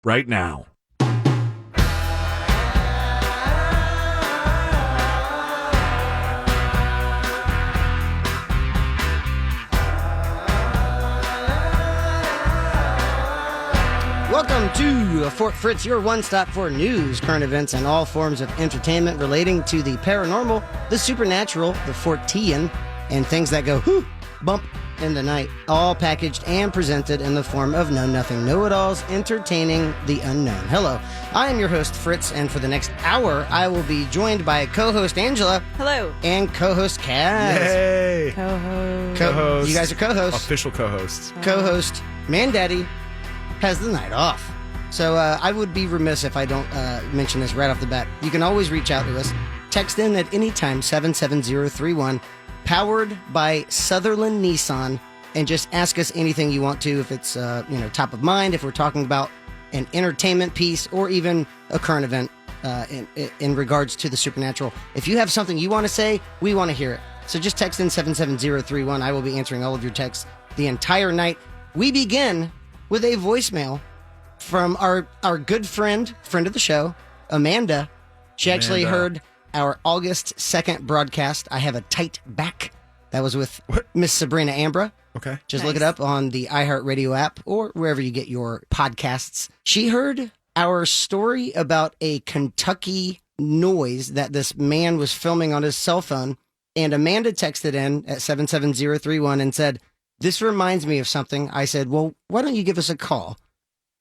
right now. Welcome to Fort Fritz, your one-stop for news, current events, and all forms of entertainment relating to the paranormal, the supernatural, the Fortean, and things that go whoo, bump in the night, all packaged and presented in the form of know-nothing know-it-alls, entertaining the unknown. Hello, I am your host, Fritz, and for the next hour, I will be joined by co-host Angela. Hello. And co-host Kaz. Yay! Co-host. You guys are co-hosts. Official co-hosts. Co-host Man-Daddy has the night off. So I would be remiss if I don't mention this right off the bat. You can always reach out to us. Text in at any time, 77031, powered by Sutherland Nissan, and just ask us anything you want to, if it's top of mind, if we're talking about an entertainment piece, or even a current event in regards to the supernatural. If you have something you want to say, we want to hear it. So just text in 77031. I will be answering all of your texts the entire night. We begin with a voicemail from our good friend of the show, Amanda. She actually heard our August 2nd broadcast, I Have a Tight Back. That was with Miss Sabrina Ambra. Okay. Just look it up on the iHeartRadio app or wherever you get your podcasts. She heard our story about a Kentucky noise that this man was filming on his cell phone, and Amanda texted in at 77031 and said, "This reminds me of something." I said, "Well, why don't you give us a call?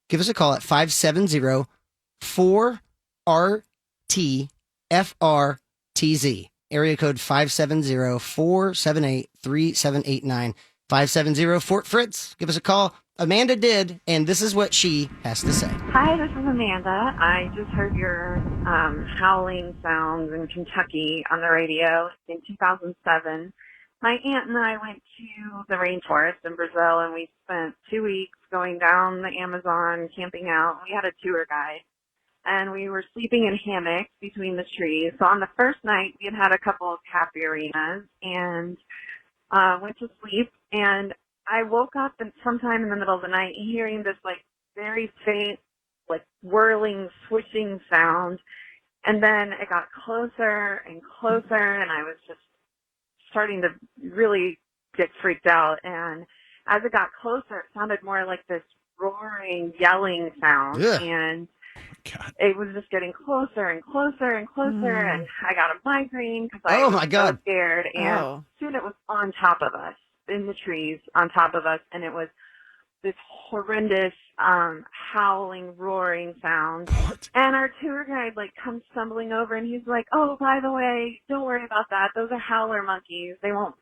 Give us a call at 570-4RT-FRTZ. Area code 570-478-3789. 570-Fort Fritz. Give us a call." Amanda did, and this is what she has to say. Hi, this is Amanda. I just heard your howling sounds in Kentucky on the radio in 2007. My aunt and I went to the rainforest in Brazil, and we spent 2 weeks going down the Amazon, camping out. We had a tour guide, and we were sleeping in hammocks between the trees. So on the first night, we had had a couple of cafeterinas and went to sleep. And I woke up sometime in the middle of the night hearing this, very faint, whirling, swishing sound. And then it got closer and closer, and I was just starting to really get freaked out. And as it got closer, it sounded more like this roaring, yelling sound. Yeah. And God. it was just getting closer and closer and closer. And I got a migraine because I Oh, was my God. so scared. And soon it was on top of us, in the trees, on top of us. And it was this horrendous, howling, roaring sound. What? And our tour guide, comes stumbling over, and he's like, "Oh, by the way, don't worry about that. Those are howler monkeys. They won't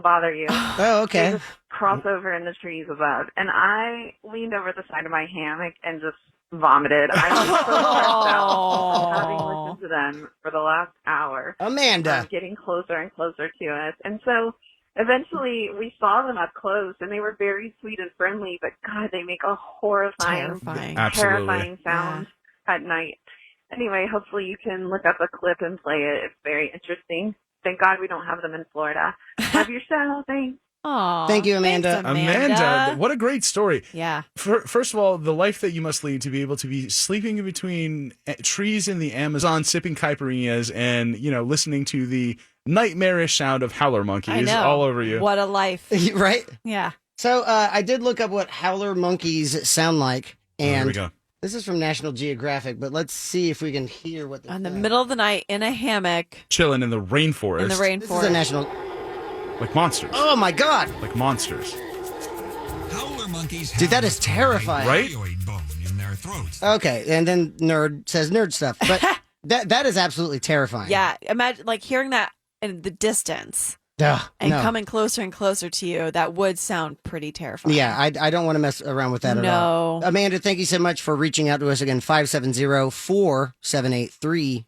bother you." Oh, okay. They just cross over in the trees above. And I leaned over the side of my hammock and just vomited. I was so stressed out, having listened to them for the last hour. Amanda. Getting closer and closer to us. And so eventually we saw them up close, and they were very sweet and friendly, but God, they make a horrifying, terrifying sound at night. Anyway, hopefully you can look up a clip and play it. It's very interesting. Thank God we don't have them in Florida. Love your show. Thanks. Aw, Thank you, Amanda. Thanks, Amanda, what a great story. Yeah. First of all, the life that you must lead to be able to be sleeping in between trees in the Amazon, sipping caipirinhas, and, listening to the nightmarish sound of howler monkeys all over you. What a life. Right? Yeah. So I did look up what howler monkeys sound like, and here we go. This is from National Geographic, but let's see if we can hear what In the middle of the night, in a hammock. Chilling in the rainforest. This is a national... Like monsters. Oh, my God. Like monsters. Howler monkeys Dude, that is terrifying. Right? hyoid bone in their throats. Okay, and then Nerd says nerd stuff, but that is absolutely terrifying. Yeah. Imagine, hearing that in the distance. Ugh, And no. coming closer and closer to you, that would sound pretty terrifying. Yeah, I don't want to mess around with that at all. No. Amanda, thank you so much for reaching out to us again. 570-478-3789.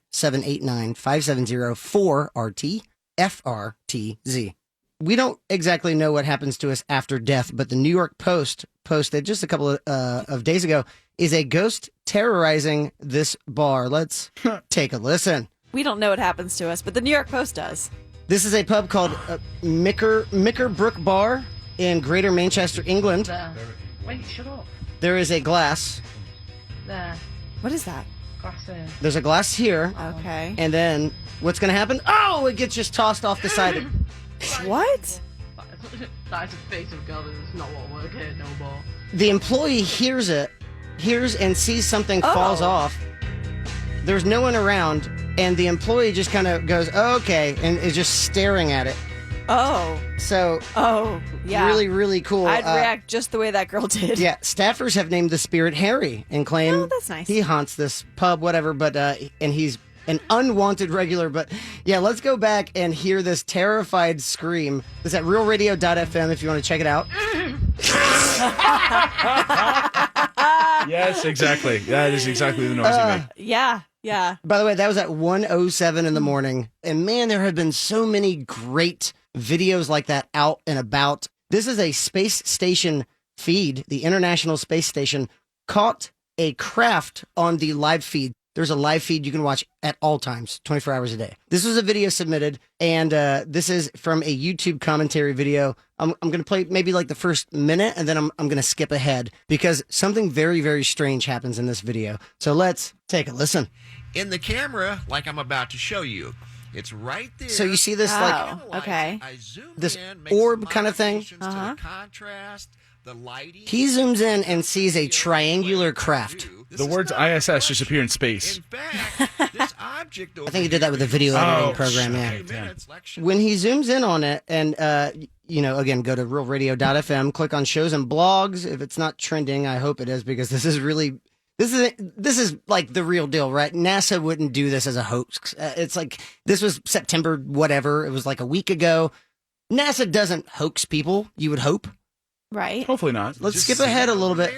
570-4RT-FRTZ. We don't exactly know what happens to us after death, but the New York Post posted just a couple of days ago, is a ghost terrorizing this bar. Let's take a listen. We don't know what happens to us, but the New York Post does. This is a pub called Mickerbrook Bar in Greater Manchester, England. Wait, shut up. There is a glass There. What is that? Glass there. There's a glass here. Okay. And then what's going to happen? Oh, it gets just tossed off the side. What? That is a face of girl. This is not what work here no more. The employee hears and sees something falls off. There's no one around, and the employee just kind of goes, oh, okay, and is just staring at it. Oh. So, yeah. really, really cool. I'd react just the way that girl did. Yeah, staffers have named the spirit Harry and claim that's nice. he haunts this pub, whatever, but and he's an unwanted regular. But yeah, let's go back and hear this terrified scream. It's at realradio.fm if you want to check it out. Yes, exactly. That is exactly the noise you make. Yeah. By the way, that was at 1:07 in the morning. And man, there have been so many great videos like that out and about. This is a space station feed. The International Space Station caught a craft on the live feed. There's a live feed you can watch at all times, 24 hours a day. This was a video submitted, and this is from a YouTube commentary video. I'm going to play maybe like the first minute, and then I'm going to skip ahead because something very, very strange happens in this video. So let's take a listen. In the camera, like I'm about to show you. It's right there. So you see this okay. This orb kind of thing? The contrast, the lighting. He zooms in and sees a triangular craft. The words ISS just appear in space. In fact, this object I think he did that with a video editing program, yeah. When he zooms in on it, and, again, go to realradio.fm, click on shows and blogs. If it's not trending, I hope it is, because this is like the real deal, right? NASA wouldn't do this as a hoax. It's like, this was September, whatever. It was like a week ago. NASA doesn't hoax people, you would hope. Right. Hopefully not. Let's skip ahead a little bit.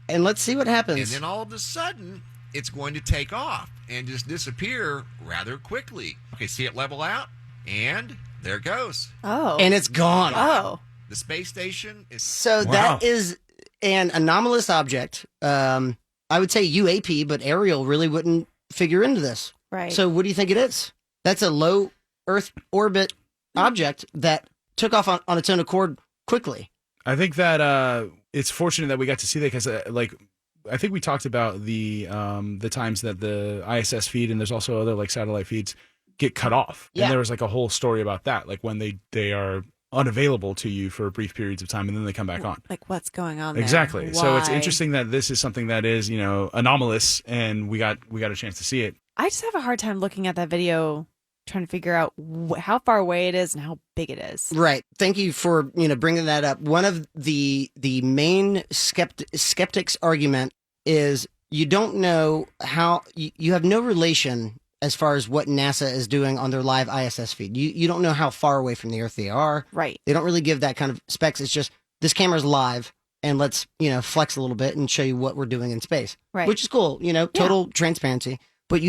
And let's see what happens. And then all of a sudden, it's going to take off and just disappear rather quickly. Okay, see it level out? And there it goes. Oh. And it's gone. Oh. The space station is... So that is an anomalous object. I would say UAP, but Ariel really wouldn't figure into this. Right. So what do you think it is? That's a low Earth orbit object that took off on its own accord quickly. I think that it's fortunate that we got to see that because, I think we talked about the times that the ISS feed and there's also other like satellite feeds get cut off, and there was like a whole story about that, like when they are unavailable to you for brief periods of time and then they come back on. Like what's going on there? Exactly. So it's interesting that this is something that is anomalous, and we got a chance to see it. I just have a hard time looking at that video, trying to figure out how far away it is and how big it is. Right. Thank you for bringing that up. One of the main skeptics' argument is you don't know how you have no relation as far as what NASA is doing on their live ISS feed. You don't know how far away from the Earth they are. Right. They don't really give that kind of specs. It's just this camera's live, and let's flex a little bit and show you what we're doing in space. Right. Which is cool. Total transparency. But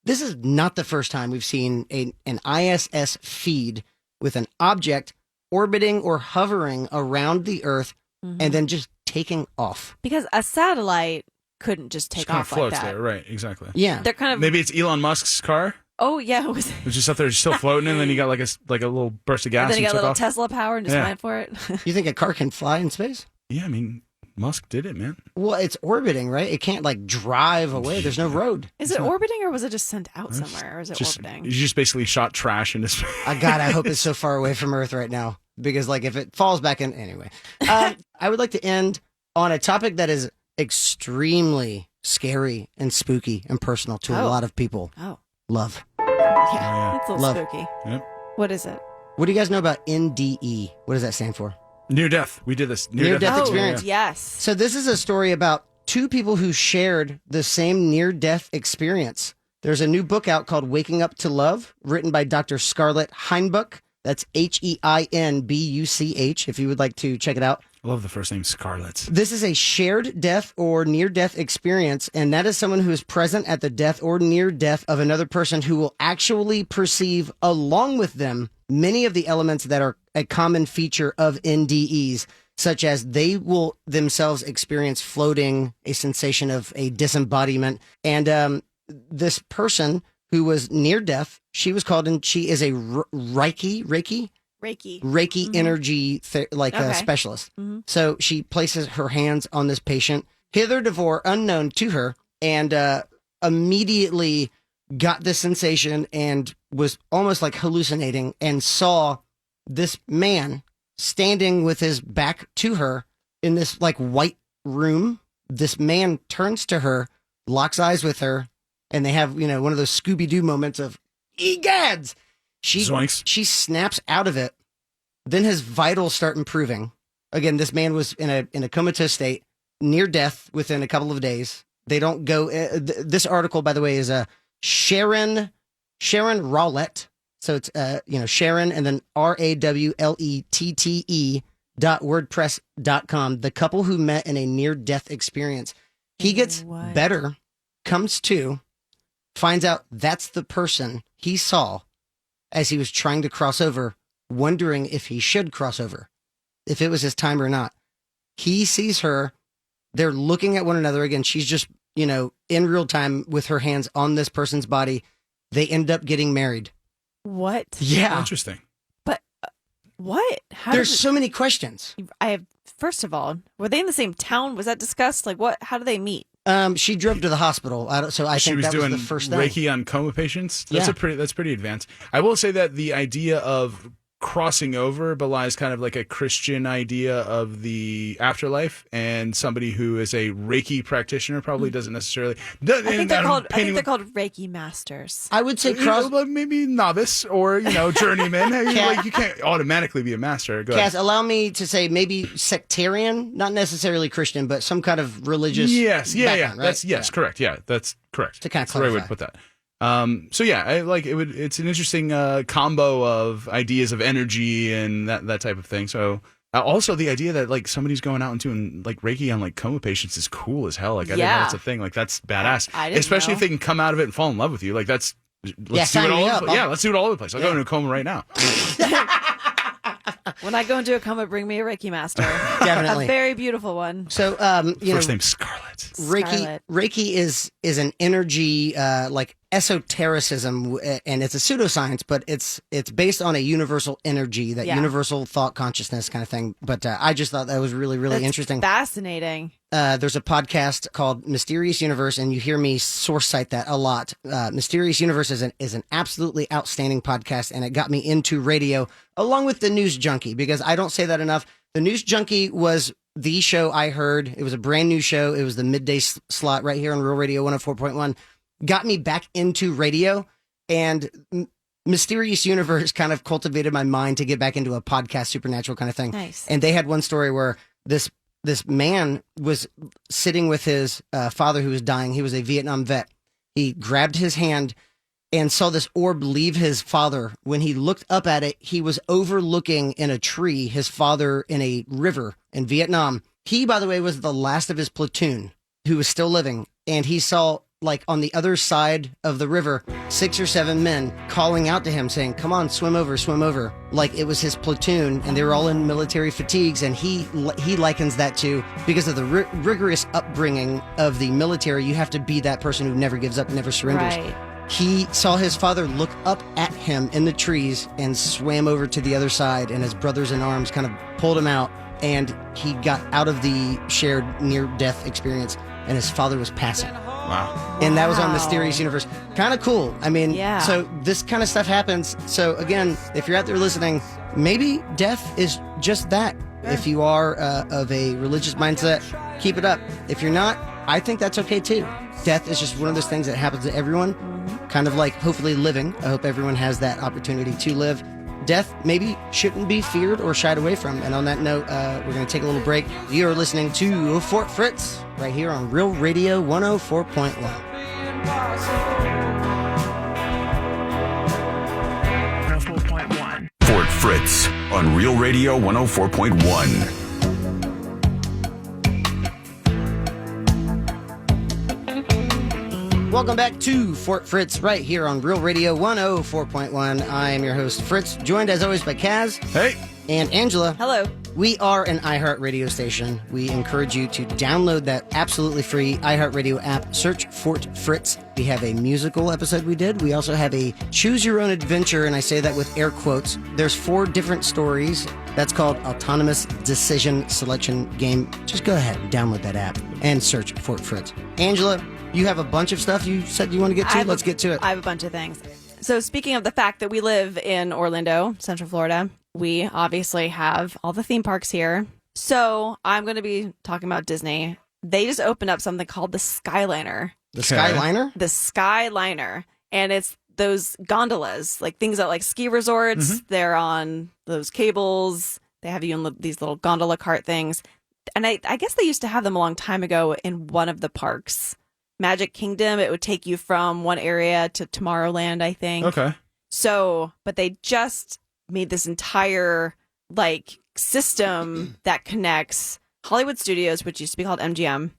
this is not the first time we've seen an ISS feed with an object orbiting or hovering around the Earth and then just taking off. Because a satellite couldn't just take off like that. There, right? Exactly. Yeah, they're kind of maybe it's Elon Musk's car. Oh yeah, it was just up there, still floating, and then you got like a little burst of gas. And then you got a little off. Tesla power and just went for it. You think a car can fly in space? Yeah, I mean, Musk did it, man. Well, it's orbiting, right? It can't like drive away. There's no road. Is it orbiting, or was it just sent out somewhere, or is it orbiting? You just basically shot trash into space. God, I hope it's so far away from Earth right now, because like if it falls back in, anyway. I would like to end on a topic that is extremely scary and spooky and personal to a lot of people. Oh, love. Yeah, it's a little spooky. Yep. What is it? What do you guys know about NDE? What does that stand for? Near death. We did this. Near death experience. Yes. So this is a story about two people who shared the same near-death experience. There's a new book out called Waking Up to Love, written by Dr. Scarlett Heinbuch. That's Heinbuch, if you would like to check it out. I love the first name, Scarlett. This is a shared death or near-death experience, and that is someone who is present at the death or near death of another person who will actually perceive, along with them, many of the elements that are a common feature of NDEs, such as they will themselves experience floating, a sensation of a disembodiment. And this person who was near death, she was called, and she is a Reiki energy specialist. So she places her hands on this patient. Hitherto unknown to her, and immediately got this sensation and was almost like hallucinating and saw this man standing with his back to her in this like white room. This man turns to her, locks eyes with her, and they have, you know, one of those Scooby-Doo moments of egads. She snaps out of it. Then his vitals start improving. Again, this man was in a comatose state, near death within a couple of days. They don't go. This article, by the way, is Sharon Rowlett. So it's Sharon and then RAWLETTE.wordpress.com. The couple who met in a near death experience. He gets better, comes to, finds out that's the person he saw as he was trying to cross over, wondering if he should cross over, if it was his time or not. He sees her. They're looking at one another again. She's just, in real time with her hands on this person's body. They end up getting married. What? Yeah. Interesting. But what? There's so many questions. First of all, were they in the same town? Was that discussed? Like, what? How do they meet? She drove to the hospital. So I think that was the first thing. Reiki on coma patients. That's pretty advanced. I will say that the idea of crossing over belies kind of like a Christian idea of the afterlife, and somebody who is a Reiki practitioner probably doesn't necessarily. I think they're called Reiki masters. I would say maybe novice or journeyman. You can't automatically be a master. Go Cass, ahead. allow me to say maybe sectarian, not necessarily Christian, but some kind of religious. Yes, background, right? That's correct. Yeah, that's correct. To kind of that's the right way to put that. So yeah, I like it. It's an interesting combo of ideas of energy and that type of thing. So also the idea that like somebody's going out and doing like Reiki on like coma patients is cool as hell. Like I think that's a thing. Like that's badass. Especially if they can come out of it and fall in love with you. Like let's do it all over the place. Yeah, let's do it all over the place. I'll go into a coma right now. When I go into a coma, bring me a Reiki master. Definitely. A very beautiful one. So, first name's Scarlet. Reiki is an energy, like esotericism, and it's a pseudoscience, but it's based on a universal energy, that universal thought consciousness kind of thing. But I just thought that was really, really interesting. Fascinating. There's a podcast called Mysterious Universe, and you hear me source cite that a lot. Mysterious Universe is an absolutely outstanding podcast, and it got me into radio along with the News Junkie, because I don't say that enough. The News Junkie was the show I heard. It was a brand new show. It was the midday slot right here on Real Radio 104.1. Got me back into radio, and Mysterious Universe kind of cultivated my mind to get back into a podcast supernatural kind of thing. Nice. And they had one story where this man was sitting with his father who was dying. He was a Vietnam vet. He grabbed his hand and saw this orb leave his father. When he looked up at it, he was overlooking in a tree his father in a river in Vietnam. He, by the way, was the last of his platoon who was still living. And he saw, like, on the other side of the river, 6 or 7 men calling out to him saying, "Come on, swim over, swim over." Like it was his platoon, and they were all in military fatigues. And he likens that to, because of the rigorous upbringing of the military, you have to be that person who never gives up, never surrenders. Right. He saw his father look up at him in the trees and swam over to the other side, and his brothers in arms kind of pulled him out, and he got out of the shared near-death experience, and his father was passing. Wow. And that was on Mysterious Universe. Kind of cool. I mean, so this kind of stuff happens. So again, if you're out there listening, maybe death is just that. Yeah. If you are of a religious mindset, keep it up. If you're not, I think that's okay too. Death is just one of those things that happens to everyone. Kind of like hopefully living. I hope everyone has that opportunity to live. Death maybe shouldn't be feared or shied away from. And on that note, we're going to take a little break. You are listening to Fort Fritz right here on Real Radio 104.1. 104.1. Fort Fritz on Real Radio 104.1. Welcome back to Fort Fritz right here on Real Radio 104.1. I am your host, Fritz, joined as always by Kaz. Hey. And Angela. Hello. We are an iHeart radio station. We encourage you to download that absolutely free iHeartRadio app. Search Fort Fritz. We have a musical episode we did. We also have a choose your own adventure, and I say that with air quotes. There's 4 different stories. That's called Autonomous Decision Selection Game. Just go ahead and download that app and search Fort Fritz. Angela, You have a bunch of stuff you said you want to get to. Let's get to it. I have a bunch of things. So speaking of the fact that we live in Orlando, Central Florida, we obviously have all the theme parks here. So I'm going to be talking about Disney. They just opened up something called the Skyliner. The Skyliner? The Skyliner. And it's those gondolas, like things at like ski resorts. Mm-hmm. They're on those cables. They have you on these little gondola cart things. And I guess they used to have them a long time ago in one of the parks. Magic Kingdom, it would take you from one area to Tomorrowland, I think. Okay. So, but they just made this entire like system that connects Hollywood Studios, which used to be called MGM,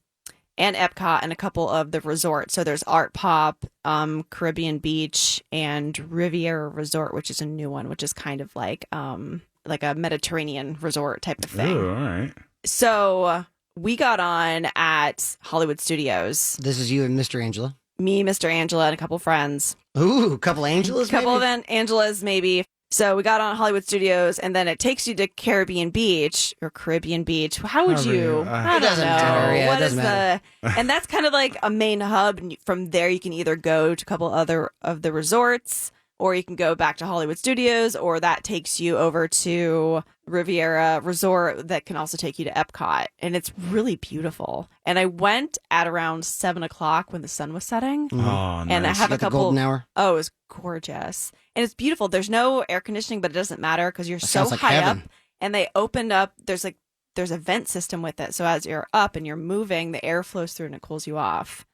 and Epcot, and a couple of the resorts. So there's Art Pop, Caribbean Beach, and Riviera Resort, which is a new one, which is kind of like a Mediterranean resort type of thing. Ooh, all right. So we got on at Hollywood Studios. This is you and Mr. Angela. Me, Mr. Angela, and a couple friends. Ooh, a couple Angelas, couple of Angelas, maybe. So we got on Hollywood Studios, and then it takes you to Caribbean Beach. How would you? I don't know. Matter. Yeah, what is the? And that's kind of like a main hub. And from there, you can either go to a couple other of the resorts, or you can go back to Hollywood Studios, or that takes you over to Riviera Resort that can also take you to Epcot. And it's really beautiful. And I went at around 7:00 when the sun was setting. Mm-hmm. Oh, nice. And I have a couple. The golden hour. Oh, it was gorgeous. And it's beautiful. There's no air conditioning, but it doesn't matter because you're so like high heaven. up. And they opened up, there's a vent system with it. So as you're up and you're moving, the air flows through and it cools you off.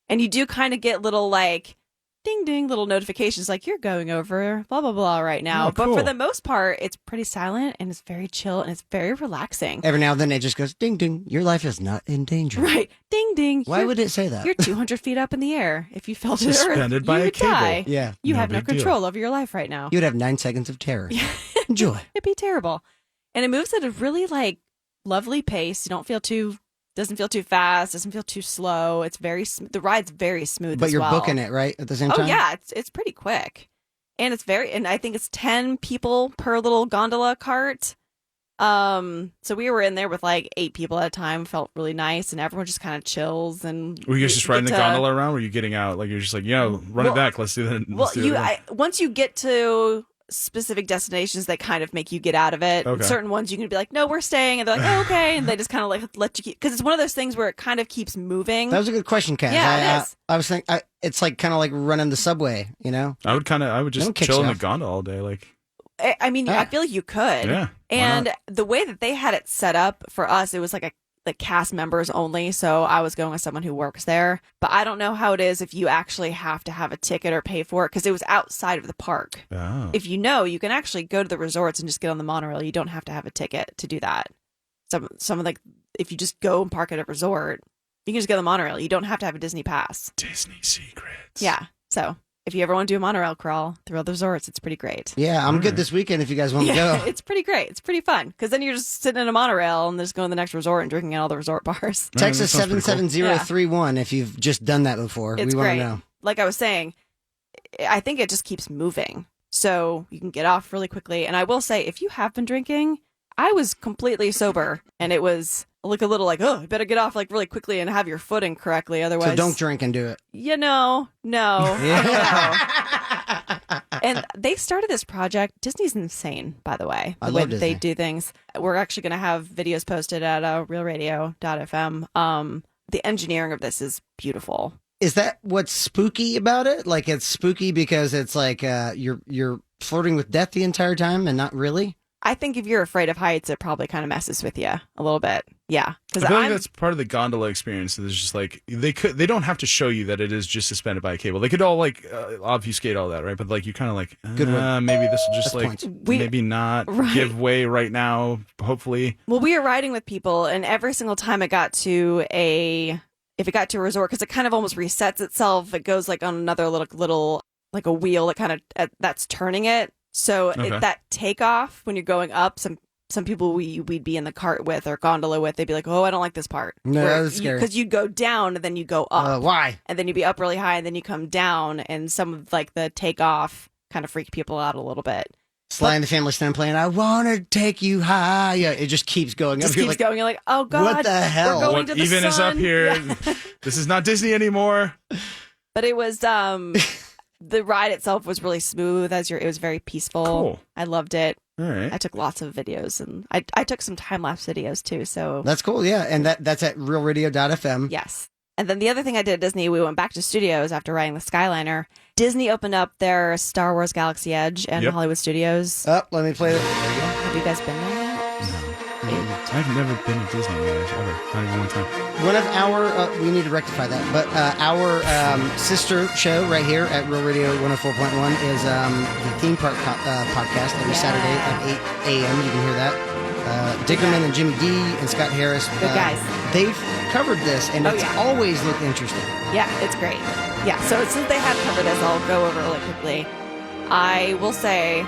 And you do kind of get little like ding ding little notifications like you're going over blah blah blah right now. Oh, cool. But for the most part, it's pretty silent and it's very chill and it's very relaxing. Every now and then it just goes ding ding. Your life is not in danger. Right. Ding ding. Why would it say that? You're 200 feet up in the air. If you fell to Suspended earth, by you a would cable. die. Yeah. You No have no big deal. control over your life right now. You'd have 9 seconds of terror. Enjoy. It'd be terrible. And it moves at a really like lovely pace. You don't feel doesn't feel too fast, doesn't feel too slow. It's very the ride's very smooth. But as you're well. booking it, right? At the same time? Oh yeah, it's pretty quick. And and I think it's 10 people per little gondola cart. So we were in there with like 8 people at a time. Felt really nice, and everyone just kind of chills. And were you guys just riding the gondola around? Or were you getting out? Like you're just like, run it back. Let's do that. Once you get to specific destinations, they kind of make you get out of it. Okay. Certain ones you can be like, no, we're staying, and they're like, oh, okay, and they just kind of like let you keep, because it's one of those things where it kind of keeps moving. That was a good question, Kat. Yeah, it is. I was thinking, it's like kind of like running the subway, you know? I would just chill in the gondola all day, like. I mean, I feel like you could. Yeah. And the way that they had it set up for us, it was like cast members only. So I was going with someone who works there. But I don't know how it is if you actually have to have a ticket or pay for it, because it was outside of the park. Oh. If you can actually go to the resorts and just get on the monorail. You don't have to have a ticket to do that. Some of like, if you just go and park at a resort, you can just get on the monorail. You don't have to have a Disney pass. Disney secrets. Yeah. So if you ever want to do a monorail crawl through all the resorts, it's pretty great. Yeah, I'm good this weekend if you guys want to go. It's pretty great. It's pretty fun, because then you're just sitting in a monorail and just going to the next resort and drinking at all the resort bars. Text us 77031 if you've just done that before. It's we want great. to know. Like I was saying, I think it just keeps moving. So you can get off really quickly. And I will say, if you have been drinking, I was completely sober, and it was like a little like, oh, you better get off like really quickly and have your footing correctly. Otherwise, So don't drink and do it. No. Yeah. And they started this project. Disney's insane, by the way. The way that they do things. We're actually going to have videos posted at realradio.fm. The engineering of this is beautiful. Is that what's spooky about it? Like it's spooky because it's like you're flirting with death the entire time and not really? I think if you're afraid of heights, it probably kind of messes with you a little bit. Yeah, because I feel like that's part of the gondola experience. It's just like they don't have to show you that it is just suspended by a cable. They could all like obfuscate all that, right? But like you kind of like maybe this will just maybe not give way right now. Hopefully. Well, we are riding with people, and every single time it got to a resort, because it kind of almost resets itself. It goes like on another little like a wheel that kind of that's turning it. So that takeoff when you're going up, some people we'd be in the cart with or gondola with, they'd be like, oh, I don't like this part. No, that's scary. Because you'd go down and then you go up. Why? And then you'd be up really high and then you come down, and some of like the takeoff kind of freak people out a little bit. Sly and the Family Stone playing, I want to take you high. Yeah, it just keeps going. Just keeps going. You're like, oh, God. What the hell? We're going What to the even is up sun. here? Yeah. This is not Disney anymore. But it was, the ride itself was really smooth. It was very peaceful. Cool. I loved it. All right. I took lots of videos, and I took some time-lapse videos, too. So That's cool, yeah. And that's at realradio.fm. yes. And then the other thing I did at Disney, we went back to studios after riding the Skyliner. Disney opened up their Star Wars Galaxy Edge and Yep. Hollywood Studios. Oh, let me play it. Have you guys been there yet? I've never been to Disney ever. Not even one time. One of our, we need to rectify that, but our sister show right here at Real Radio 104.1 is the Theme Park podcast every Saturday at 8 a.m. You can hear that. Dickerman and Jimmy D and Scott Harris. Good guys. They've covered this, and it's always looked interesting. Yeah, it's great. Yeah, so since they have covered this, I'll go over it really quickly. I will say,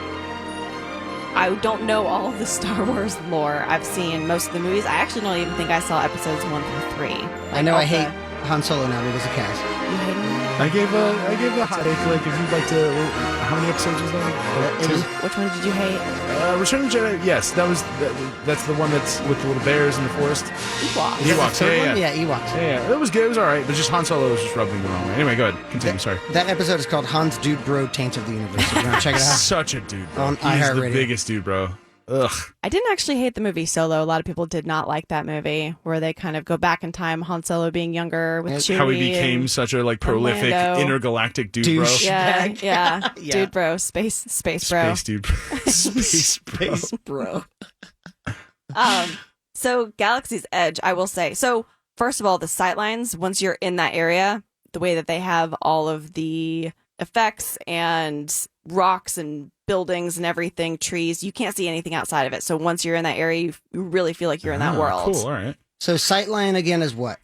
I don't know all of the Star Wars lore. I've seen most of the movies. I actually don't even think I saw episodes 1 through 3. I know I hate Han Solo now because of Cass. You hate him? I gave a hot take. Like, if you'd like to, how many episodes was that? 2. Which one did you hate? Return of the Jedi. Yes, that's the one that's with the little bears in the forest. Ewoks. Ewoks. Yeah, Ewoks. Yeah, it was good. It was all right, but just Han Solo was just rubbing me the wrong way. Anyway, go ahead. Continue. Sorry. That episode is called Han's Dude Bro Taints of the Universe. So you're gonna check it out. Such a dude, bro. On He's the iHeartRadio. biggest dude, bro. Ugh. I didn't actually hate the movie Solo. A lot of people did not like that movie, where they kind of go back in time, Han Solo being younger with Chewie. How he became such a prolific Lando. intergalactic dude, bro. Yeah, yeah. Yeah. Dude bro, space bro. Space dude. Space bro. Space bro. So Galaxy's Edge, I will say. So first of all, the sightlines, once you're in that area, the way that they have all of the effects and rocks and buildings and everything, trees, you can't see anything outside of it. So once you're in that area, you really feel like you're in that world. Cool, all right. So sightline again is what?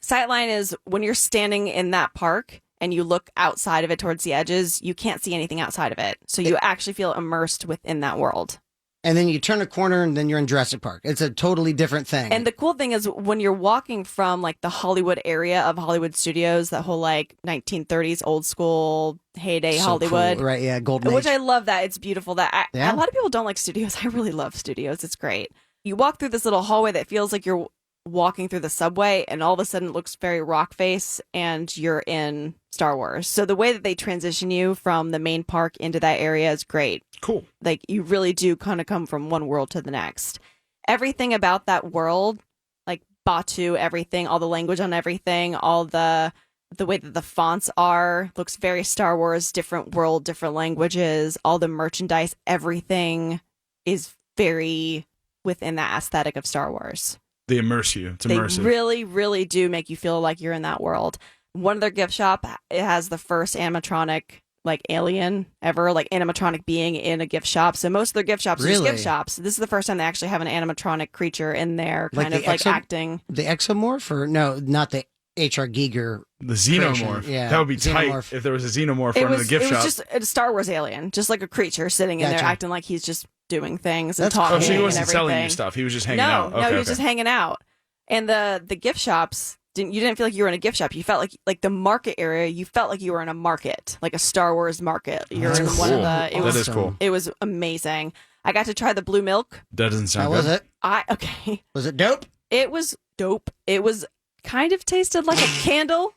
Sightline is when you're standing in that park and you look outside of it towards the edges, you can't see anything outside of it. So you actually feel immersed within that world. And then you turn a corner and then you're in Jurassic Park. It's a totally different thing. And the cool thing is when you're walking from like the Hollywood area of Hollywood Studios, that whole like 1930s old school heyday So Hollywood. cool. Right, yeah, golden Which age. I love that. It's beautiful. A lot of people don't like studios. I really love studios. It's great. You walk through this little hallway that feels like you're walking through the subway, and all of a sudden it looks very rock face, and you're in Star Wars. So the way that they transition you from the main park into that area is great. Cool. Like, you really do kind of come from one world to the next. Everything about that world, like Batu, everything, all the language on everything, all the way that the fonts are, looks very Star Wars, different world, different languages, all the merchandise, everything is very within that aesthetic of Star Wars. They immerse you. It's immersive. They really, really do make you feel like you're in that world. One of their gift shop, it has the first animatronic like alien ever, like animatronic being in a gift shop. So most of their gift shops are just gift shops. This is the first time they actually have an animatronic creature in there, kind of like acting. The exomorph, or no, not the H.R. Giger. The xenomorph. Yeah, that would be xenomorph. tight if there was a xenomorph in the gift shop. It was just a Star Wars alien, just like a creature sitting in there acting like he's just doing things and talking. Oh, so he wasn't and selling you stuff. He was just hanging out. No, he was just hanging out. And the gift shops, you didn't feel like you were in a gift shop. You felt like the market area, you felt like you were in a market, like a Star Wars market. You're in one of the. That is cool. It was amazing. I got to try the blue milk. That doesn't sound How good. was it? Okay. Was it dope? It was dope. It was kind of tasted like a candle.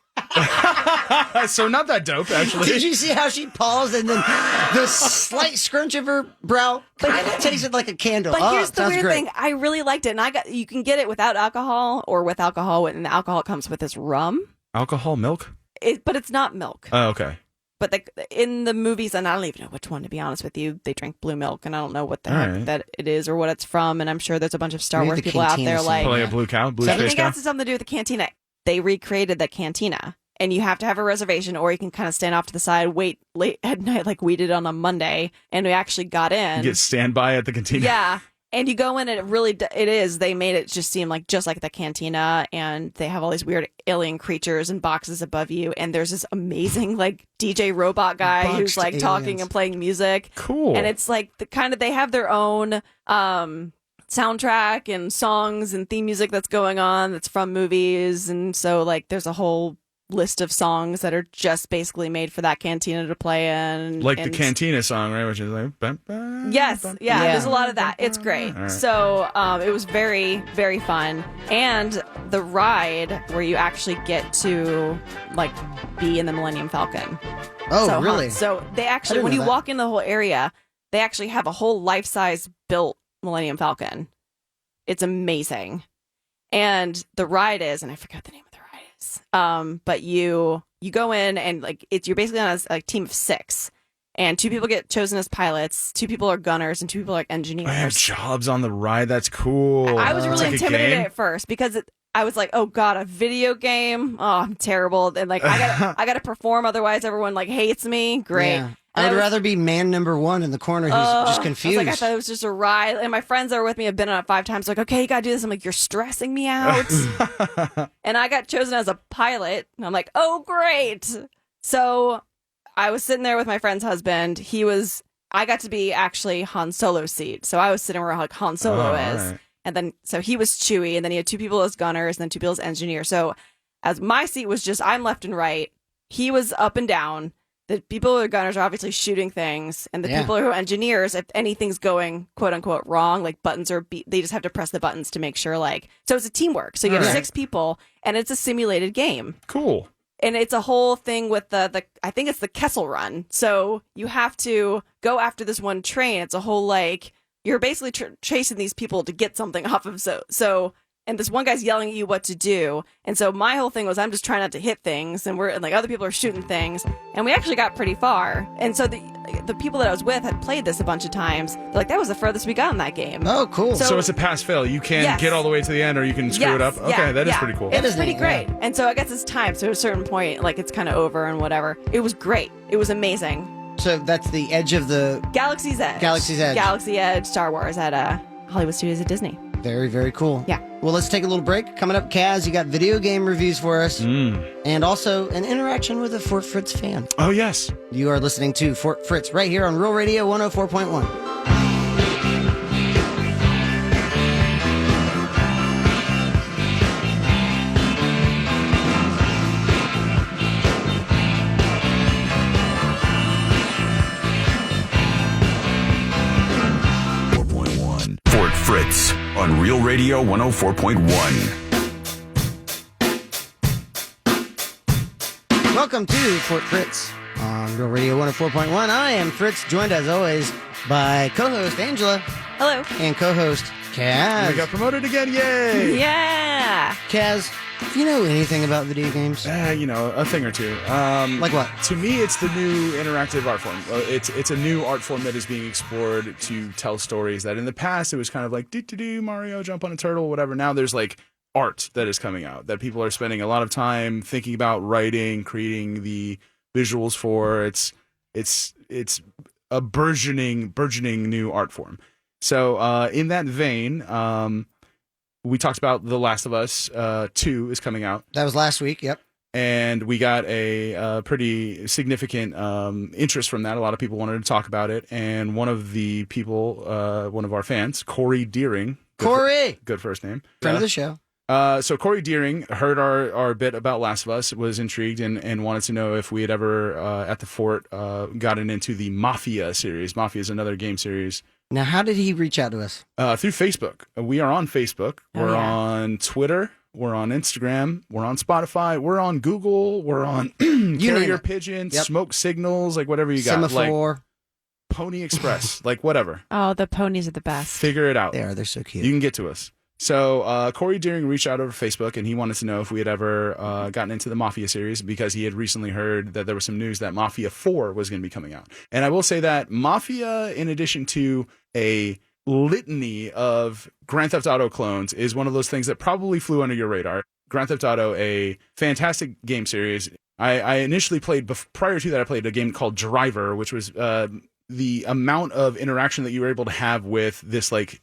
So not that dope, actually. Did you see how she paused and then the slight scrunch of her brow tasted like a candle? But here's the weird great. thing. I really liked it. And you can get it without alcohol or with alcohol. And the alcohol comes with this rum. Alcohol milk? But it's not milk. Oh, okay. But in the movies, and I don't even know which one, to be honest with you, they drink blue milk, and I don't know what the heck that it is or what it's from. And I'm sure there's a bunch of Star Wars people out there like... Probably a blue cow, blue space cow. I think it has something to do with the cantina. They recreated the cantina. And you have to have a reservation, or you can kind of stand off to the side, wait late at night like we did on a Monday, and we actually got in. You get standby at the cantina. Yeah, and you go in, and it is. They made it just seem like just like the cantina, and they have all these weird alien creatures and boxes above you, and there's this amazing like DJ robot guy who's like talking and playing music. Cool. And it's like they have their own soundtrack and songs and theme music that's going on that's from movies, and so like there's a whole list of songs that are just basically made for that cantina to play in. Like the cantina song, right? Which is like... Yes, there's a lot of that. It's great. Right. So it was very, very fun. And the ride where you actually get to like be in the Millennium Falcon. Oh, so, really? So they actually, when you walk in the whole area, they actually have a whole life-size built Millennium Falcon. It's amazing. And the ride is, and I forgot the name of the ride is, but you go in and like you're basically on a team of 6. And 2 people get chosen as pilots, 2 people are gunners, and 2 people are engineers. I have jobs on the ride. That's cool. I was really intimidated at first because I was like, "Oh God, a video game? Oh, I'm terrible." And like, I got to perform, otherwise everyone like hates me. Great. Yeah. I'd rather be man number 1 in the corner who's just confused. I thought it was just a ride. And my friends that were with me have been on it 5 times. Like, okay, you got to do this. I'm like, you're stressing me out. And I got chosen as a pilot. And I'm like, oh, great. So I was sitting there with my friend's husband. I got to be actually Han Solo's seat. So I was sitting where like Han Solo is. Right. And then, so he was Chewie. And then he had 2 people as gunners and then 2 people as engineers. So as my seat was just, I'm left and right. He was up and down. The people who are gunners are obviously shooting things, and the people who are engineers, if anything's going quote unquote wrong, like buttons are, they just have to press the buttons to make sure. Like, so it's a teamwork. So you have 6 people, and it's a simulated game. Cool. And it's a whole thing with the I think it's the Kessel Run. So you have to go after this one train. It's a whole like you're basically chasing these people to get something off of so. And this one guy's yelling at you what to do. And so my whole thing was I'm just trying not to hit things. And like other people are shooting things. And we actually got pretty far. And so the people that I was with had played this a bunch of times. They're like, that was the furthest we got in that game. Oh, cool. So it's a pass-fail. You can get all the way to the end or you can screw it up. Okay, that is pretty cool. It is pretty great. Yeah. And so I guess it's time. So at a certain point, like it's kind of over and whatever. It was great. It was amazing. So that's the edge of the... Galaxy's Edge. Galaxy Edge, Star Wars at Hollywood Studios at Disney. Very, very cool. Yeah. Well, let's take a little break. Coming up, Kaz, you got video game reviews for us. And also an interaction with a Fort Fritz fan. Oh, yes. You are listening to Fort Fritz right here on Real Radio 104.1. Fritz on Real Radio 104.1. Welcome to Fort Fritz on Real Radio 104.1. I am Fritz, joined as always by co-host Angela. Hello. And co-host Kaz. We got promoted again, yay! Yeah! Kaz, do you know anything about video games? A thing or two. Like what? To me, it's the new interactive art form. It's a new art form that is being explored to tell stories that in the past it was kind of like do Mario jump on a turtle, whatever. Now there's like art that is coming out that people are spending a lot of time thinking about, writing, creating the visuals for. It's a burgeoning new art form. So in that vein, we talked about The Last of Us 2 is coming out. That was last week, yep. And we got a pretty significant interest from that. A lot of people wanted to talk about it. And one of the people, one of our fans, Corey Deering. Good first name. Friend of the show. So Corey Deering heard our bit about Last of Us, was intrigued, and wanted to know if we had ever, at the fort, gotten into the Mafia series. Mafia is another game series. Now, how did he reach out to us? Through Facebook. We are on Facebook. We're on Twitter. We're on Instagram. We're on Spotify. We're on Google. We're on Carrier Pigeon, Smoke Signals, like whatever you got. Semaphore. Like Pony Express, like whatever. Oh, the ponies are the best. Figure it out. They're so cute. You can get to us. So Corey Deering reached out over Facebook, and he wanted to know if we had ever gotten into the Mafia series because he had recently heard that there was some news that Mafia 4 was going to be coming out. And I will say that Mafia, in addition to a litany of Grand Theft Auto clones, is one of those things that probably flew under your radar. Grand Theft Auto, a fantastic game series. I initially played, prior to that, I played a game called Driver, which was the amount of interaction that you were able to have with this, like,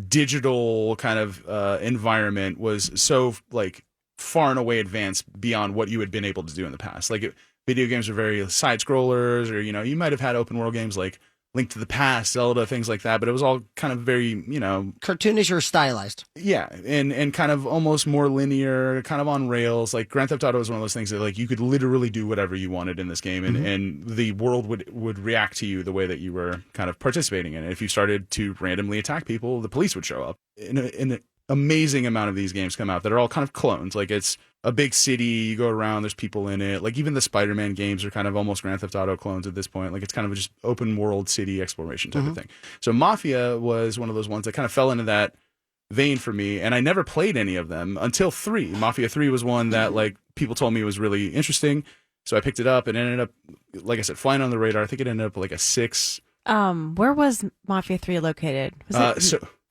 digital kind of environment was so like far and away advanced beyond what you had been able to do in the past. Like video games are very side scrollers, or you might have had open world games like Link to the Past, Zelda, things like that, but it was all kind of very, cartoonish or stylized. Yeah, and kind of almost more linear, kind of on rails. Like Grand Theft Auto is one of those things that like you could literally do whatever you wanted in this game, and the world would react to you the way that you were kind of participating in it. If you started to randomly attack people, the police would show up. In an amazing amount of these games come out that are all kind of clones. Like it's a big city, you go around, there's people in it. Like even the Spider-Man games are kind of almost Grand Theft Auto clones at this point. Like it's kind of just open world city exploration type of thing. So Mafia was one of those ones that kind of fell into that vein for me, and I never played any of them until 3. Mafia 3 was one that like people told me was really interesting, so I picked it up and it ended up, like I said, flying on the radar. I think it ended up like a 6. Where was Mafia 3 located?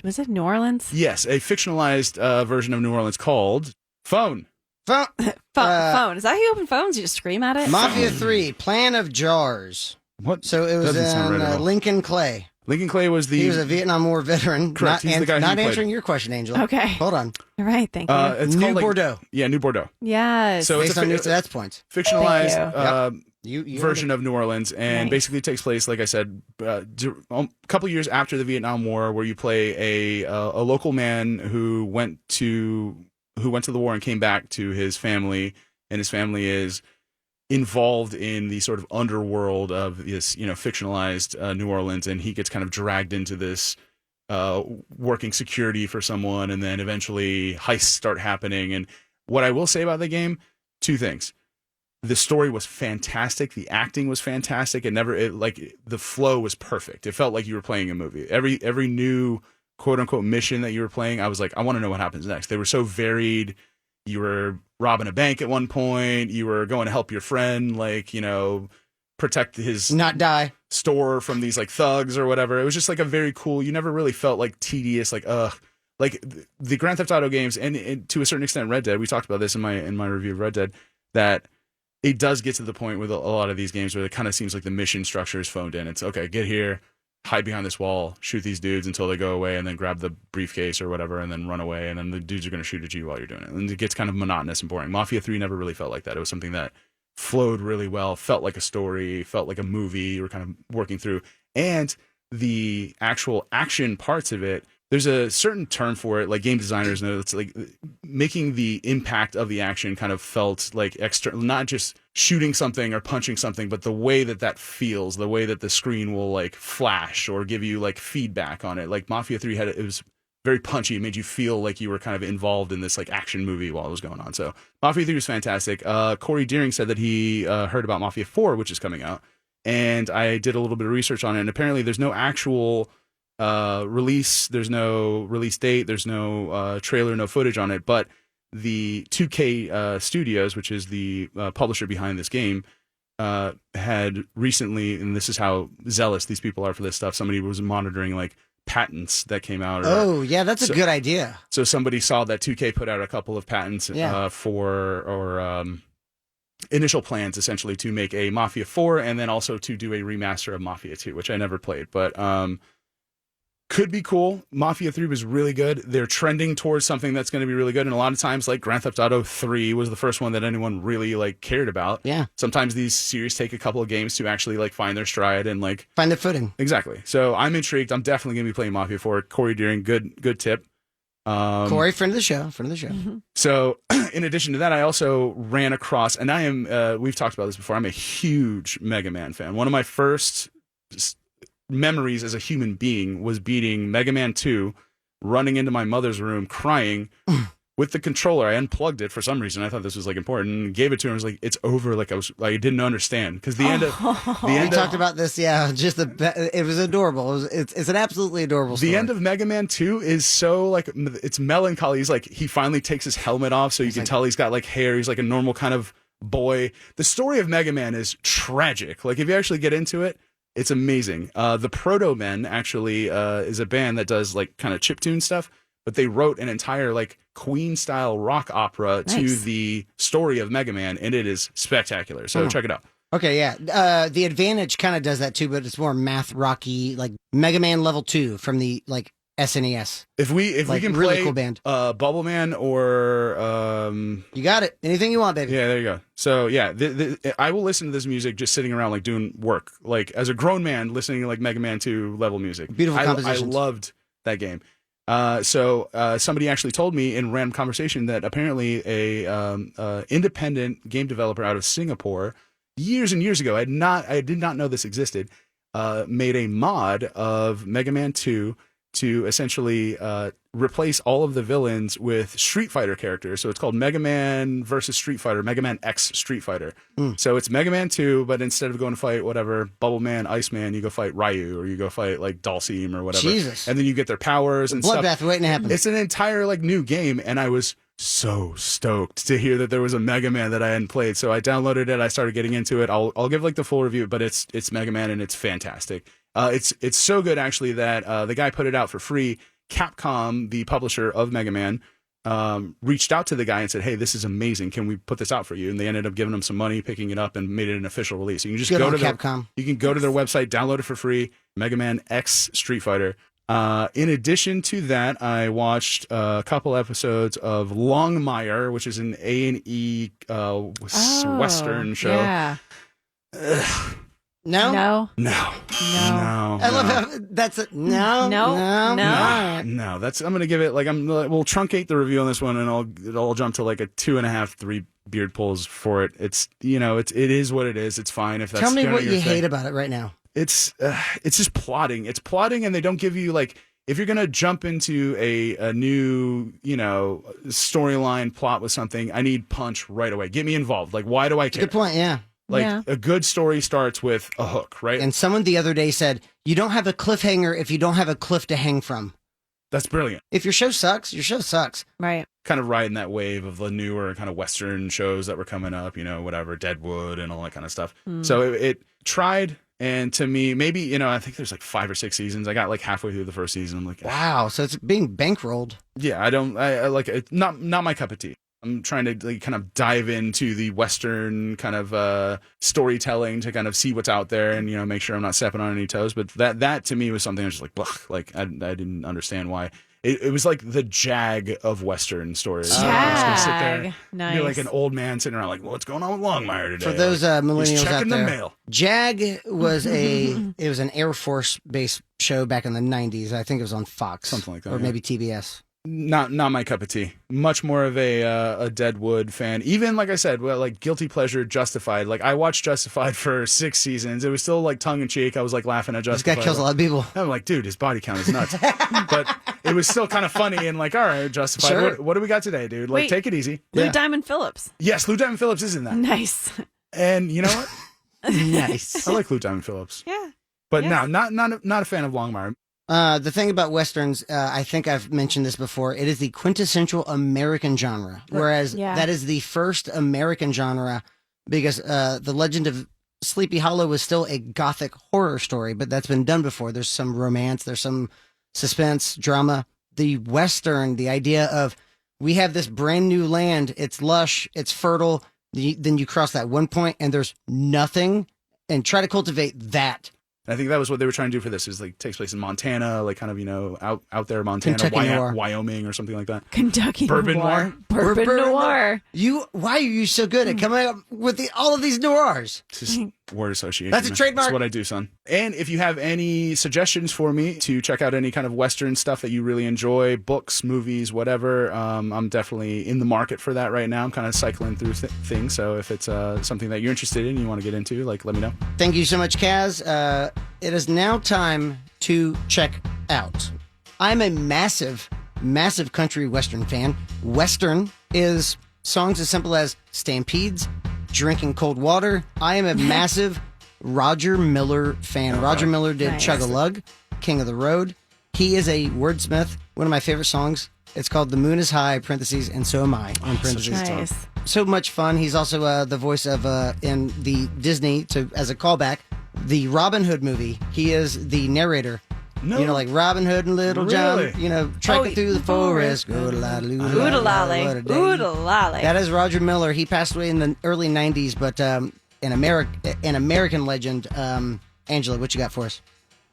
Was it New Orleans? Yes, a fictionalized version of New Orleans called Phone. Phone. Is that how you open phones? You just scream at it? Mafia 3, Plan of Jars. What? So it was Lincoln Clay. Lincoln Clay was He was a Vietnam War veteran. Correct. Not, He's the guy not who answering your question, Angel. Okay. Hold on. All right, thank you. It's New called, like, Bordeaux. Yeah, New Bordeaux. Yes. So Based on that's points. Fictionalized You version of New Orleans, and basically takes place, like I said, a couple years after the Vietnam War, where you play a local man who went to the war and came back to his family, and his family is involved in the sort of underworld of this, fictionalized New Orleans, and he gets kind of dragged into this working security for someone, and then eventually heists start happening. And what I will say about the game, 2 things. The story was fantastic. The acting was fantastic. The flow was perfect. It felt like you were playing a movie. Every new quote unquote mission that you were playing, I was like, I want to know what happens next. They were so varied. You were robbing a bank at one point. You were going to help your friend, protect his not die store from these like thugs or whatever. It was just like a very cool. You never really felt like tedious, like the Grand Theft Auto games, and to a certain extent Red Dead. We talked about this in my review of Red Dead, that it does get to the point with a lot of these games where it kind of seems like the mission structure is phoned in. It's okay, get here, hide behind this wall, shoot these dudes until they go away, and then grab the briefcase or whatever, and then run away, and then the dudes are going to shoot at you while you're doing it. And it gets kind of monotonous and boring. Mafia 3 never really felt like that. It was something that flowed really well, felt like a story, felt like a movie you were kind of working through. And the actual action parts of it, there's a certain term for it, like game designers know, it's like making the impact of the action kind of felt like external, not just shooting something or punching something, but the way that feels, the way that the screen will like flash or give you like feedback on it. Like Mafia 3 it was very punchy. It made you feel like you were kind of involved in this like action movie while it was going on. So Mafia 3 was fantastic. Corey Deering said that he heard about Mafia 4, which is coming out. And I did a little bit of research on it. And apparently there's no actual release. There's no release date. There's no trailer, no footage on it. But the 2K Studios, which is the publisher behind this game, had recently, and this is how zealous these people are for this stuff, somebody was monitoring like patents that came out. That's a good idea. So somebody saw that 2K put out a couple of patents initial plans essentially to make a Mafia 4 and then also to do a remaster of Mafia 2, which I never played, but could be cool. Mafia 3 was really good. They're trending towards something that's going to be really good, and a lot of times like Grand Theft Auto 3 was the first one that anyone really like cared about. Yeah. Sometimes these series take a couple of games to actually like find their stride and like find their footing. Exactly. So I'm intrigued. I'm definitely going to be playing Mafia 4. Corey Deering, good tip. Corey, friend of the show. Mm-hmm. So, in addition to that, I also ran across, and I am, we've talked about this before, I'm a huge Mega Man fan. One of my first memories as a human being was beating Mega Man 2, running into my mother's room, crying with the controller. I unplugged it for some reason. I thought this was like important, and gave it to her. I was like, "It's over." Like I didn't understand because the end of we talked about this. Yeah, it was adorable. It's an absolutely adorable story. The end of Mega Man 2 is so like it's melancholy. He's like he finally takes his helmet off, so you can tell he's got like hair. He's like a normal kind of boy. The story of Mega Man is tragic. Like if you actually get into it, it's amazing. The Proto Men actually is a band that does like kind of chiptune stuff. But they wrote an entire like Queen-style rock opera to the story of Mega Man, and it is spectacular. So check it out. Okay, yeah. The Advantage kind of does that too, but it's more math rocky, like Mega Man Level 2 from the like SNES. If we can really play cool band. Bubble Man or you got it. Anything you want, baby. Yeah, there you go. So yeah, I will listen to this music just sitting around like doing work, like as a grown man listening to like Mega Man 2 level music. Beautiful compositions. I loved that game. So somebody actually told me in random conversation that apparently a independent game developer out of Singapore years and years ago, I did not know this existed, made a mod of Mega Man 2 to essentially replace all of the villains with Street Fighter characters. So it's called Mega Man versus Street Fighter, Mega Man X Street Fighter. So it's Mega Man 2, but instead of going to fight whatever, Bubble Man, Ice Man, you go fight Ryu, or you go fight like Dhalsim or whatever. Jesus. And then you get their powers and stuff. Bloodbath waiting to happen. It's an entire like new game, and I was so stoked to hear that there was a Mega Man that I hadn't played. So I downloaded it, I started getting into it. I'll give like the full review, but it's Mega Man and it's fantastic. It's so good actually that the guy put it out for free. Capcom, the publisher of Mega Man, reached out to the guy and said, "Hey, this is amazing. Can we put this out for you?" And they ended up giving him some money, picking it up, and made it an official release. So you can just go to Capcom. You can go to their website, download it for free. Mega Man X Street Fighter. In addition to that, I watched a couple episodes of Longmire, which is an A&E Western show. Yeah. No. I love how that's it. No. That's I'm gonna give it like we'll truncate the review on this one, and I'll jump to like a 2.5, 3 beard pulls for it. It's it is what it is. It's fine if that's. Tell me what your you thing. hate about it right now. It's just plotting. It's plotting, and they don't give you like if you're gonna jump into a new storyline plot with something. I need punch right away. Get me involved. Like why do I care? Good point. Yeah. A good story starts with a hook, right? And someone the other day said, you don't have a cliffhanger if you don't have a cliff to hang from. That's brilliant. If your show sucks, your show sucks. Right. Kind of riding that wave of the newer kind of Western shows that were coming up, whatever, Deadwood and all that kind of stuff. So it tried, and to me, maybe, I think there's like 5 or 6 seasons. I got like halfway through the first season. I'm like, wow, so it's being bankrolled. Yeah, I like it. Not my cup of tea. I'm trying to like kind of dive into the Western kind of storytelling to kind of see what's out there and make sure I'm not stepping on any toes. But that to me was something I was just like, blech. Like I didn't understand why. It was like the Jag of Western stories. Jag. I was gonna sit there, nice. be like an old man sitting around like, what's going on with Longmire today? For those millennials out there, the mail. Jag was it was an Air Force based show back in the 90s. I think it was on Fox, something like that, or maybe TBS. Not my cup of tea. Much more of a Deadwood fan. Even like I said, like guilty pleasure, Justified. Like I watched Justified for 6 seasons. It was still like tongue in cheek. I was like laughing at Justified. This guy kills a lot of people. I'm like, dude, his body count is nuts. But it was still kind of funny and like, all right, Justified. Sure. What do we got today, dude? Like, take it easy. Lou Diamond Phillips. Yes, Lou Diamond Phillips is in that. Nice. And you know what? Nice. I like Lou Diamond Phillips. Yeah. But no, not a fan of Longmire. The thing about Westerns, I think I've mentioned this before, it is the quintessential American genre, whereas that is the first American genre because The Legend of Sleepy Hollow was still a gothic horror story, but that's been done before. There's some romance, there's some suspense, drama. The Western, the idea of we have this brand new land, it's lush, it's fertile, then you cross that one point and there's nothing, and try to cultivate that. I think that was what they were trying to do for this. Is like takes place in Montana, like kind of out there, Montana, Wyoming, or something like that. Kentucky Bourbon Noir. Bourbon Noir. Why are you so good at coming up with all of these noirs? Just word association. That's a trademark. That's what I do, son. And if you have any suggestions for me to check out any kind of Western stuff that you really enjoy, books, movies, whatever, I'm definitely in the market for that right now. I'm kind of cycling through things. So if it's something that you're interested in, you want to get into, like, let me know. Thank you so much, Kaz. It is now time to check out. I'm a massive country Western fan. Western is songs as simple as stampedes, drinking cold water. I am a massive Roger Miller fan. Roger Miller did Chug-a-Lug, King of the Road. He is a wordsmith. One of my favorite songs. It's called The Moon is High, parentheses, and So Am I, in parentheses. Nice. So much fun. He's also the voice of, in the Disney, as a callback, the Robin Hood movie. He is the narrator. No. Like Robin Hood and Little John, trekking through the forest. Oodalali. Oodalali. That is Roger Miller. He passed away in the early 90s, but an American legend. Angela, what you got for us?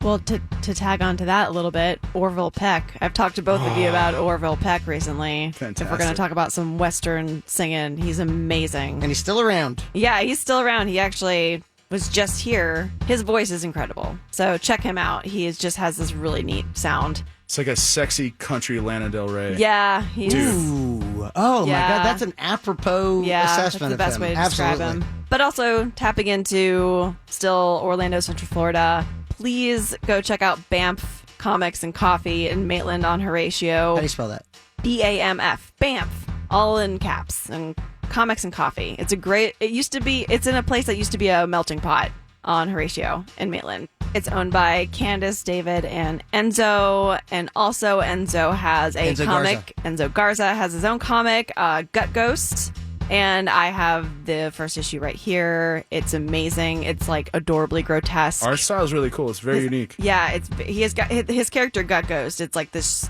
Well, to tag on to that a little bit, Orville Peck. I've talked to both of you about Orville Peck recently. Fantastic. If we're going to talk about some Western singing, he's amazing. And he's still around. Yeah, he's still around. He actually was just here. His voice is incredible. So check him out. He just has this really neat sound. It's like a sexy country Lana Del Rey. Yeah. He's, Ooh. Oh, Yeah. my God. That's an apropos assessment of that's the best him. way to describe Absolutely. him. But also tapping into still Orlando, Central Florida. Please go check out Banff Comics and Coffee in Maitland on Horatio. How do you spell that? BAMF. Banff. All in caps. And Comics and Coffee. It's in a place that used to be a melting pot on Horatio in Maitland. It's owned by Candace, David, and Enzo. And also Enzo has a comic. Enzo Garza has his own comic, Gut Ghost. And I have the first issue right here. It's amazing. It's like adorably grotesque. Art style is really cool. It's very unique. Yeah, he has got his character Gut Ghost. It's like this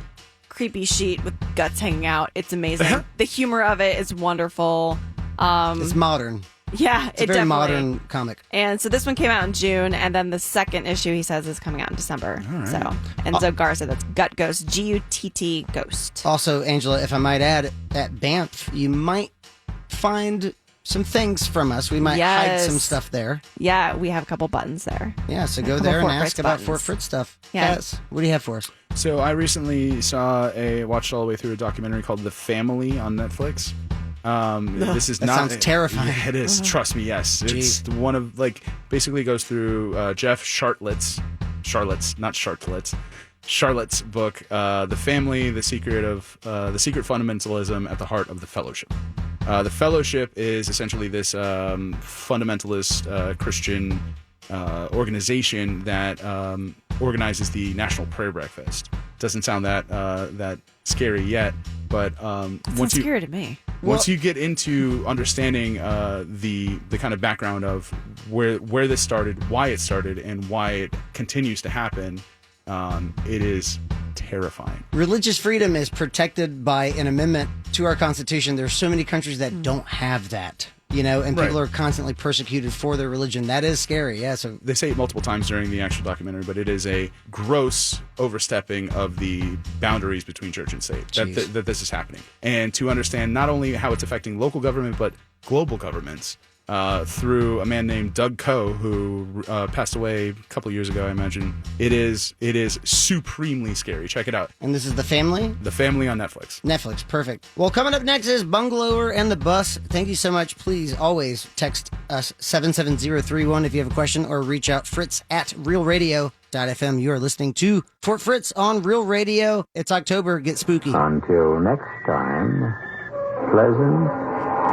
creepy sheet with guts hanging out. It's amazing. The humor of it is wonderful. It's modern. Yeah, It's a very modern comic. And so this one came out in June, and then the second issue, he says, is coming out in December. All right. So Enzo Garza, that's Gut Ghost, Gutt Ghost. Also, Angela, if I might add, at Banff, you might find some things from us. We might hide some stuff there. Yeah, we have a couple buttons there. Yeah, so go there and ask about Fort Fritz stuff. Yeah. Yes. What do you have for us? So I recently watched all the way through a documentary called The Family on Netflix. This is that not sounds terrifying. Yeah, it is. Trust me. Yes, it's one of basically goes through Jeff Charlotte's book, The Family, the secret fundamentalism at the heart of the Fellowship. The Fellowship is essentially this fundamentalist Christian organization that organizes the National Prayer Breakfast. Doesn't sound that scary yet, but Sounds scary to me. Once you get into understanding the kind of background of where this started, why it started, and why it continues to happen, it is terrifying. Religious freedom is protected by an amendment to our Constitution. There's so many countries that don't have that, and people are constantly persecuted for their religion. That is scary. Yeah. So they say it multiple times during the actual documentary, but it is a gross overstepping of the boundaries between church and state that this is happening. And to understand not only how it's affecting local government, but global governments, through a man named Doug Coe, who passed away a couple years ago, I imagine. It is supremely scary. Check it out. And this is The Family? The Family on Netflix. Netflix, perfect. Well, coming up next is Bungalower and the Bus. Thank you so much. Please always text us 77031 if you have a question, or reach out fritz@realradio.fm. You are listening to Fort Fritz on Real Radio. It's October. Get spooky. Until next time, pleasant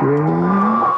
dreams.